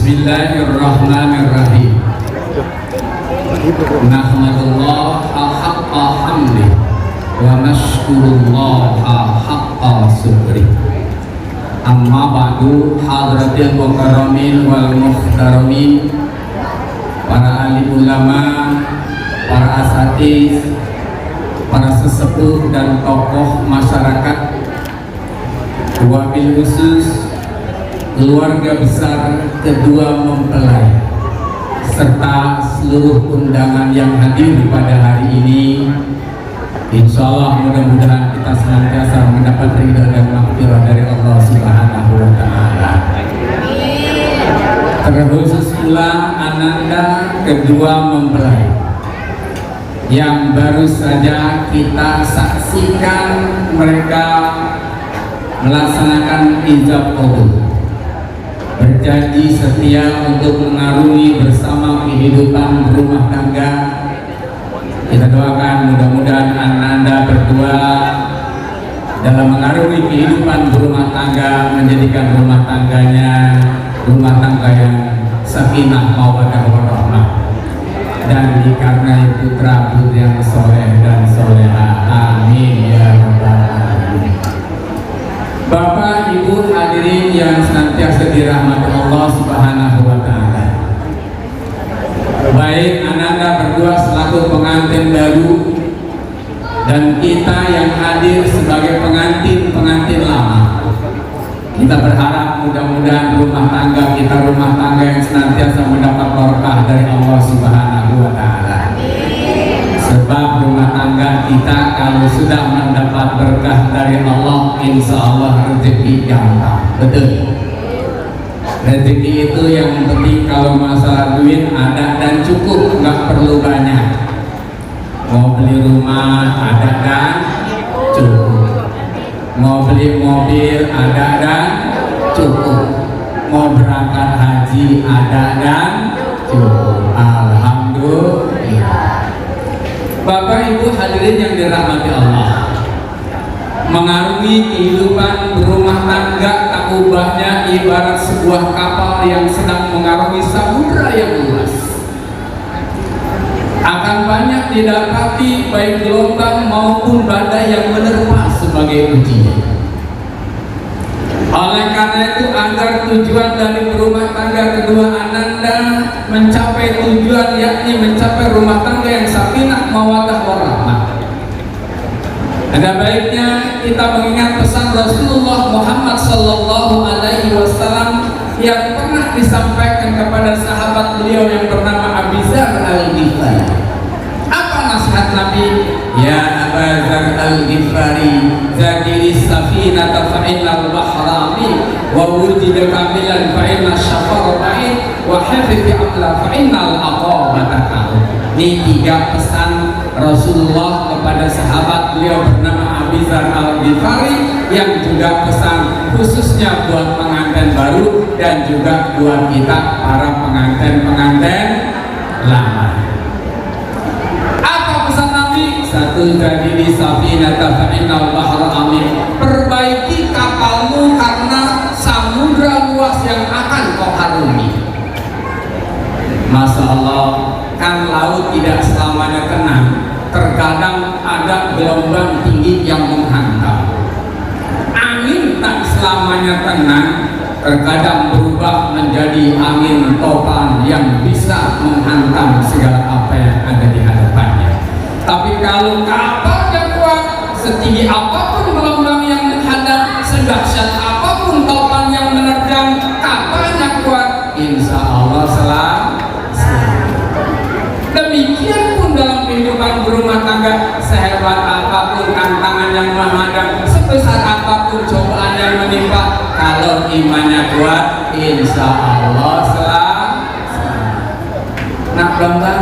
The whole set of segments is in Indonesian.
Bismillahirrahmanirrahim. Nahmadullaha haqqa hamdih wa nashkurullaha haqqa syukrih. Amma ba'du, hadratil mukarramin wal muhtaramin, para ahli ulama, para asatiz, para sesepuh dan tokoh masyarakat, wabil khusus keluarga besar kedua mempelai, serta seluruh undangan yang hadir pada hari ini. Insya Allah mudah-mudahan kita senantiasa mendapat ridha dan maghfirah dari Allah Subhanahu wa Ta'ala. Terkhusus pula ananda kedua mempelai yang baru saja kita saksikan mereka melaksanakan ijab qabul, berjanji setia untuk mengarungi bersama kehidupan berumah tangga. Kita doakan mudah-mudahan anda berdua dalam mengarungi kehidupan berumah tangga menjadikan rumah tangganya rumah tangga yang sakinah mawaddah warahmah, dan dikaruniai putra putri yang soleh dan soleha. Amin ya rabbal alamin. Bapak Ibu hadirin yang senantiasa dirahmati Allah Subhanahu wa Ta'ala, baik ananda berdua selaku pengantin baru dan kita yang hadir sebagai pengantin lama, kita berharap mudah-mudahan rumah tangga kita rumah tangga yang senantiasa mendapat berkah dari Allah Subhanahu wa Ta'ala. Sebab rumah tangga kita kalau sudah mendapat berkah dari Allah, insya Allah rezeki gampang. Betul. Rezeki itu yang penting kalau masalah duit ada dan cukup, nggak perlu banyak. Mau beli rumah ada dan cukup. Mau beli mobil ada dan cukup. Mau berangkat haji ada dan cukup. Alhamdulillah. Bapak Ibu hadirin yang dirahmati Allah, mengarungi kehidupan berumah tangga tak ubahnya ibarat sebuah kapal yang sedang mengarungi samudra yang luas. Akan banyak didapati baik gelombang maupun badai yang menerpa sebagai ujian. Oleh karena itu, agar tujuan dari berumah tangga kedua ananda mencapai tujuan, yakni mencapai rumah tangga yang sakinah mawaddah warahmah, ada baiknya kita mengingat pesan Rasulullah Muhammad Sallallahu Alaihi Wasallam yang pernah disampaikan kepada sahabat beliau yang bernama Abu Dzar Al-Ghifari. Apa nasihat Nabi? Ya Abu Dzar Al-Ghifari, zakiris safinata fa'innal bahrami wa wujida kamilan fa'inna syafar ba'in wa hafidhi amla fa'innal aqabata ka'ud. Ini tiga pesan Rasulullah kepada sahabat beliau bernama Abu Dzar Al-Ghifari, yang juga pesan khususnya buat pengantin baru dan juga buat kita para pengantin lama. Apa pesan Nabi? Satu, jadi di safinata fa'innal bahra amin, perbaiki kapalmu karena samudra luas yang akan kau harungi. Masya Allah, kan laut tidak selamanya tenang, terkadang ada gelombang tinggi yang menghantam. Angin tak selamanya tenang, terkadang berubah menjadi angin topan yang bisa menghantam segala apa yang ada di hadapannya. Tapi kalau kapalnya kuat, setinggi apapun gelombang yang menghadap, sedahsyat apapun topan yang menerjang, kapalnya kuat, insya Allah selamat. Demikian pun dalam kehidupan berumah tangga, sehebat apapun tantangan yang menghadap, sebesar apapun cobaan yang menimpa, kalau imannya kuat, insya Allah selamat. Nah, bang,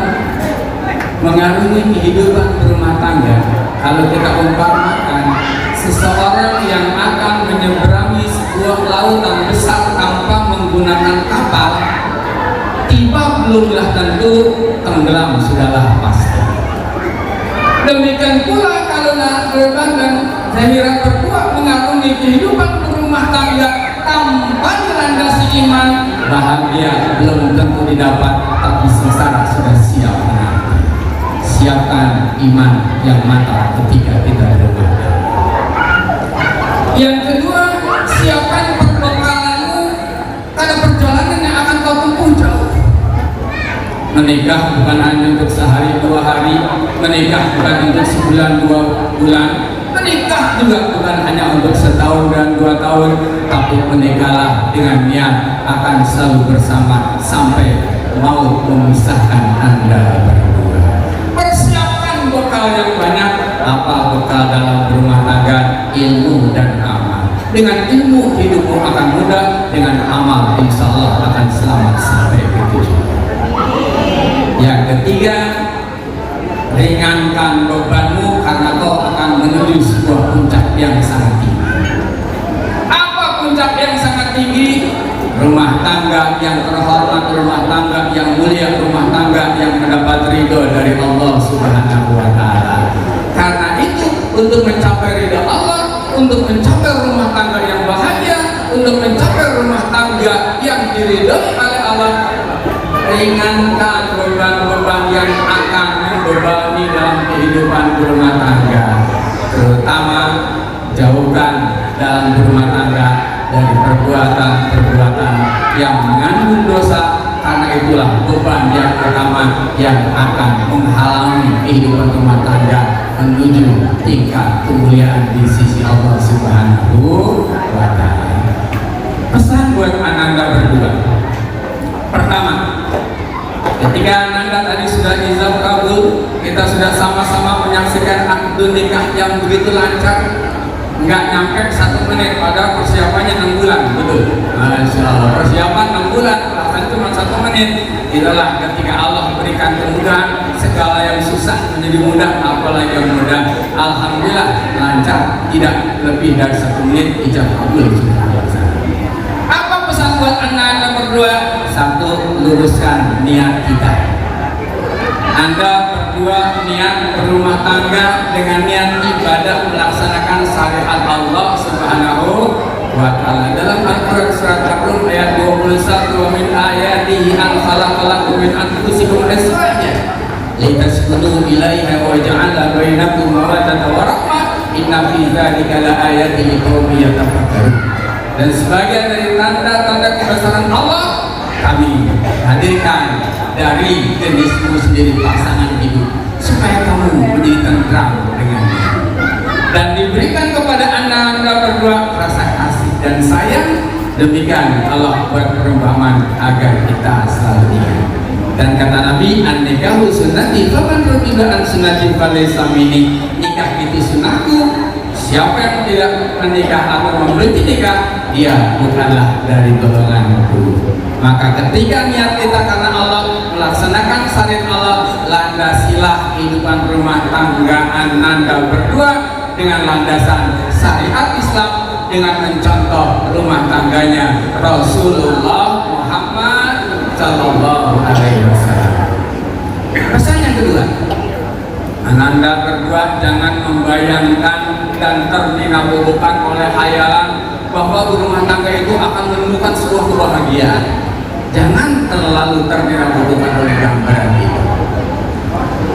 mengarungi kehidupan berumah tangga, kalau kita umpamakan seseorang yang akan menyeberangi sebuah lautan besar tanpa menggunakan kapal, tiba belumlah tentu, tenggelam sudahlah pasti. Demikian pula kalau Nahraban dan Zahira berdua mengarungi kehidupan berumah tangga tanpa melandasi iman, bahagia belum tentu didapat, tapi sengsara sudah siap menanti. Siapkan iman yang mantap ketika kita berumah tangga. Yang kedua, siapkan perbekalanmu karena perjalanan yang akan kau tempuh jauh. Menikah bukan hanya untuk sehari dua hari, menikah bukan untuk sebulan dua bulan, menikah juga bukan hanya untuk setahun dan 2 tahun, tapi menikahlah dengan niat akan selalu bersama sampai maut memisahkan Anda berdua. Persiapkan bekal yang banyak. Apa bekal dalam berumah tangga? Ilmu dan amal. Dengan ilmu hidupmu akan mudah, dengan amal insya Allah akan selamat sampai ke tujuan. Yang ketiga, ringankan bebanmu karena kau akan menuju sebuah puncak yang sangat tinggi. Apa puncak yang sangat tinggi? Rumah tangga yang terhormat, rumah tangga yang mulia, rumah tangga yang mendapat ridho dari Allah Subhanahu wa Ta'ala. Karena itu, untuk mencapai ridho Allah, untuk mencapai rumah tangga yang bahagia, untuk mencapai rumah tangga yang diridhoi oleh Allah, ringankan beban-beban yang akan membebani dalam kehidupan berumah tangga. Terutama jauhkan dalam berumah tangga dari perbuatan-perbuatan yang mengandung dosa, karena itulah beban yang pertama yang akan menghalangi kehidupan rumah tangga menuju tingkat kemuliaan di sisi Allah Subhanahu wa Ta'ala. Pesan buat Ananda berdua. Pertama, ketika Ananda tadi sudah ijab kabul, kita sudah sama-sama menyaksikan akad nikah yang begitu lancar. Nggak nyampe 1 menit, pada persiapannya 6 bulan, betul? Masya Allah, persiapan 6 bulan, perasaan cuma 1 menit. Itulah ketika Allah berikan kemudahan, segala yang susah menjadi mudah, apalagi yang mudah. Alhamdulillah lancar, tidak lebih dari 1 menit ijab kabul sudah terlaksana. Apa pesan buat anak-anak berdua? 1, luruskan niat kita. Anda berdua niat berumah tangga dengan niat ibadah melaksanakan syariat Allah Subhanahu wa Ta'ala. Dalam Al-Quran surat Ar-Rum ayat 21, wa min ayatihi an khalaqalakum min anfusikum azwajan litaskunu ilaiha wa ja'ala bainakum mawaddatan wa rahmah inna fi dzalika laayatin liqaumin yatafakkarun. Dan sebagian dari tanda-tanda kebesaran Allah kami hadirkan dari jenismu sendiri, pasangan hidup, supaya kamu menjadi tentram dengannya, dan diberikan kepada anda berdua rasa kasih dan sayang. Demikian Allah buat perumpamaan agar kita selalu ingat. Dan kata Nabi, an-nikahu sunnati faman raghiba an sunnati falaysa minni. Nikah itu sunnahku. Siapa yang tidak menikah atau membenci nikah, dia bukanlah dari golonganku. Maka ketika niat kita karena Allah, melaksanakan syariat Allah, landasilah kehidupan rumah tangga Ananda berdua dengan landasan syariat Islam, dengan mencontoh rumah tangganya Rasulullah Muhammad Sallallahu Alaihi Wasallam. Pesan yang kedua, Ananda berdua jangan membayangkan dan terdinabubukan oleh khayalan bahwa rumah tangga itu akan menemukan sebuah kebahagiaan. Jangan terlalu terdinabubukan oleh gambaran itu.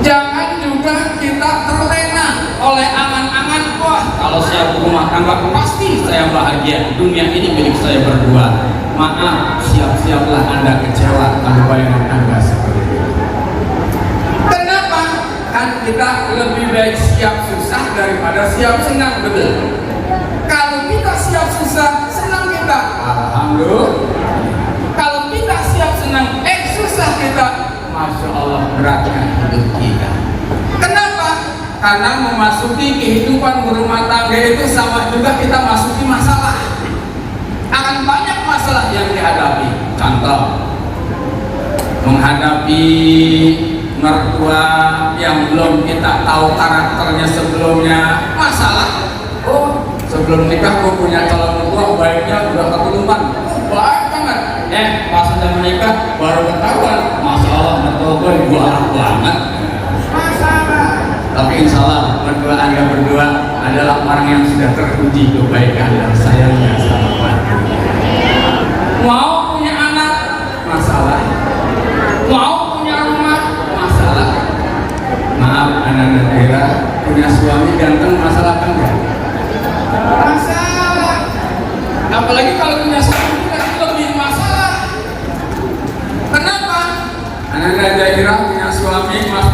Jangan juga kita terlena oleh angan-angan, wah kalau saya berumah tangga pasti saya bahagia, dunia ini milik saya berdua. Maaf, siap-siaplah Anda kecewa kalau bayangan Anda seperti itu. Kenapa? Kan kita lebih baik siap susah daripada siap senang, betul? Kalau kita siap susah, senang kita, alhamdulillah. Kalau kita siap senang, susah kita, masya Allah, beratkan hidup kita. Kenapa? Karena memasuki kehidupan berumah tangga itu sama juga kita masuki masalah. Akan banyak masalah yang dihadapi. Contoh, menghadapi mertua yang belum kita tahu karakternya sebelumnya, masalah. Oh, sebelum nikah gue punya calon mertua baiknya udah ketuluman, baik banget. Pas sudah menikah baru ketahuan, masya Allah mertua gue galak banget. Masalah. Tapi insya Allah mertua Anda berdua adalah orang yang sudah teruji kebaikan dan sayangnya sama Tuhan. Mau punya anak,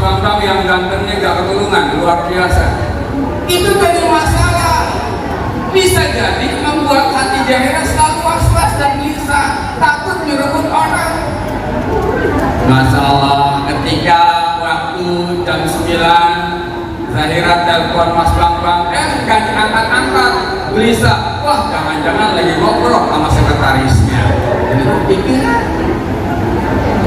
Bambang yang gantengnya gak keturunan, luar biasa. Itu jadi masalah. Bisa jadi membuat hati Jahira selalu was-was dan bisa takut merebut orang. Masalah ketika waktu jam 9 Zahira telepon Mas Bambang, gak diangkat-angkat. Gelisah, wah jangan-jangan lagi ngobrol sama sekretarisnya. Jadi pikir.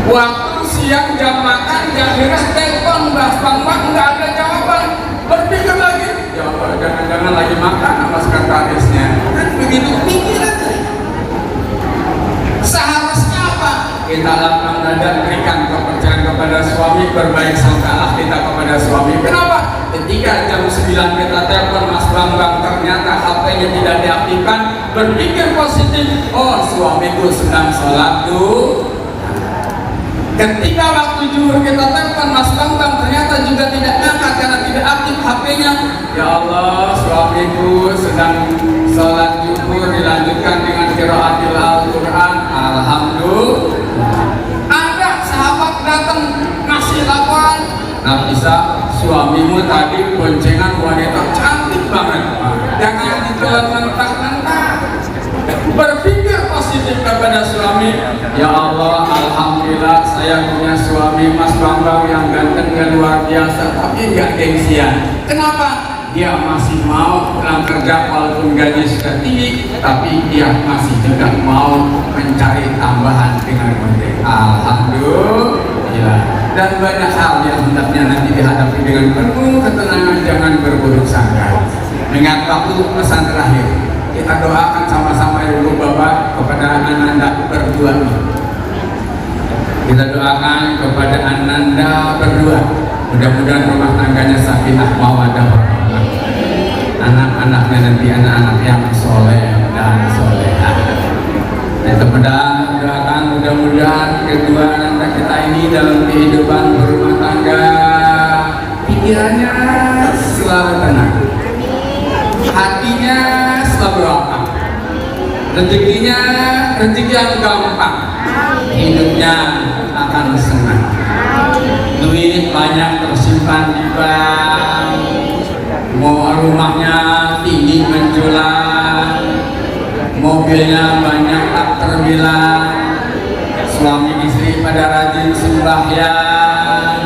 Waktu siang jam makan Zahira telepon Mas Bambang, nggak ada jawaban. Berpikir lagi, jangan-jangan lagi makan sama sekretarisnya. Kan begitu pikiran. Seharusnya apa? Kita lapang dada, berikan kepercayaan kepada suami, berbaik sangkalah kita kepada suami. Kenapa? Ketika jam 9 kita telepon Mas Bambang, ternyata HP-nya tidak diaktifkan, berpikir positif, oh suamiku sedang sholat tuh. Ketika waktu zuhur kita telepon Mas Bambang, ternyata juga tidak angkat karena tidak aktif HP-nya. Ya Allah, suamiku sedang sholat zuhur, dilanjutkan dengan qiraatil Al-Quran. Alhamdulillah. Ada sahabat datang ngasih laporan, nah bisa suamimu tadi boncengan wanita cantik banget. Jangan ditelan mentah-mentah. Berpikir positif kepada suami. Ya Allah, alhamdulillah saya punya suami Mas Bambang yang ganteng dan luar biasa, tapi nggak gengsian. Kenapa? Dia masih mau pulang kerja walaupun gaji sudah tinggi, tapi dia masih juga mau mencari tambahan dengan konten. Alhamdulillah. Dan banyak hal yang hendaknya nanti dihadapi dengan penuh ketenangan, jangan berburuk sangka. Ingat waktu pesan terakhir, kita doakan sama-sama ibu bapak kepada Ananda berdua. Kita doakan kepada Ananda berdua, mudah-mudahan rumah tangganya sakinah mawaddah warahmah, anak-anaknya nanti anak-anak yang soleh dan solehah. Kita doakan mudah-mudahan kedua anak kita ini dalam kehidupan berumah tangga pikirannya selalu tenang, hatinya selalu lapang, rezekinya rezeki yang gampang, hidupnya akan senang, duit banyak tersimpan di bank, mau rumahnya tinggi menjulang, mobilnya banyak tak terbilang, suami istri pada rajin sembahyang,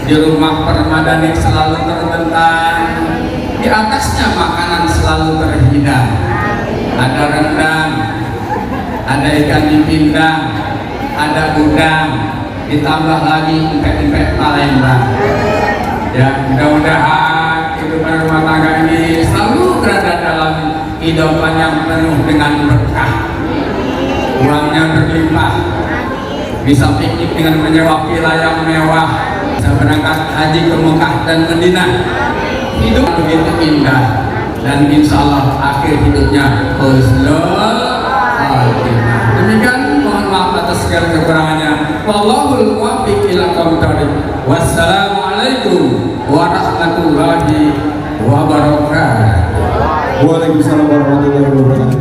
di rumah permadani selalu terbentang, di atasnya makanan selalu terhidang, ada rendang, ada ikan dipindang, ada udang, ditambah lagi empek-empek Palembang. Ya, mudah-mudahan kehidupan rumah tangga ini selalu berada dalam kehidupan yang penuh dengan berkah, uangnya berlimpah, bisa piknik dengan menyewa villa yang mewah, bisa berangkat haji ke Mekah dan Madinah. Hidup begitu indah dan insya Allah akhir hidupnya husnul khatimah. Demikian, mohon maaf atas segala kekurangannya. Wallahul muwaffiq ila aqwamit thoriq. Wassalamualaikum warahmatullahi wabarakatuh. Waalaikumsalam warahmatullahi wabarakatuh.